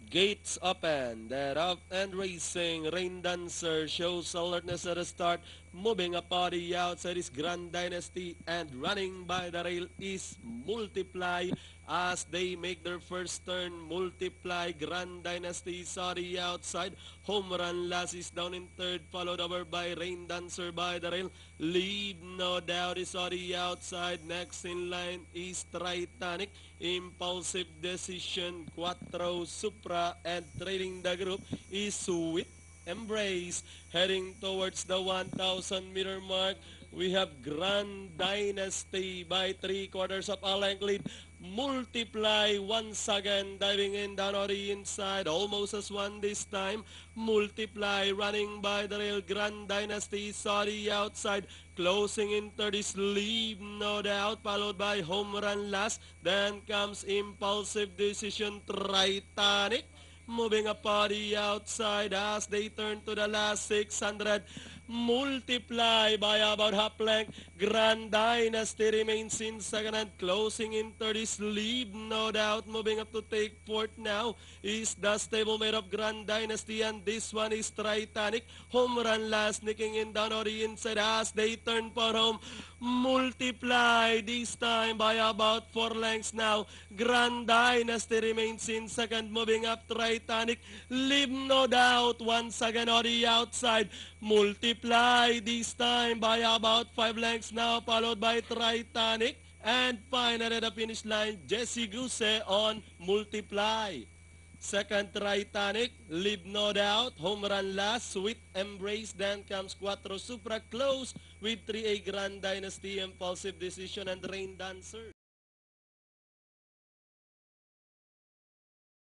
Gates open, they're up and racing. Rain Dancer shows alertness at the start. Moving up on the outside is Grand Dynasty, and running by the rail is Multiply. As they make their first turn, Multiply, Grand Dynasty is on the outside. Home Run Lass is down in third, followed over by Rain Dancer by the rail. Lead, no doubt, is on the outside. Next in line is Titanic. Impulsive Decision, Quattro, Supra, and trailing the group is Sweet Embrace. Heading towards the 1,000-meter mark, we have Grand Dynasty by 3/4 of a length lead. Multiply once again diving in down on the inside, almost as one this time. Multiply running by the rail. Grand Dynasty saw the outside, closing in third is Leave, no doubt, followed by Home Run Last. Then comes Impulsive Decision, Titanic. Moving up on the outside as they turn to the last 600. Multiply by about half length. Grand Dynasty remains in second and closing in third is Leave, no doubt. Moving up to take fourth now is the stablemate of Grand Dynasty, and this one is Titanic. Home Run Last nicking in down on the inside as they turn for home. Multiply this time by about 4 lengths now. Grand Dynasty remains in second, moving up Titanic. Leave, no doubt, once again on the outside. Multiply this time by about 5 lengths now, followed by Titanic. And finally at the finish line, Jesse Guse on Multiply. Second, Titanic. Leave, no doubt. Home Run Last. Sweet Embrace. Then comes Quattro, Supra, close with 3A Grand Dynasty, Impulsive Decision, and Rain Dancer.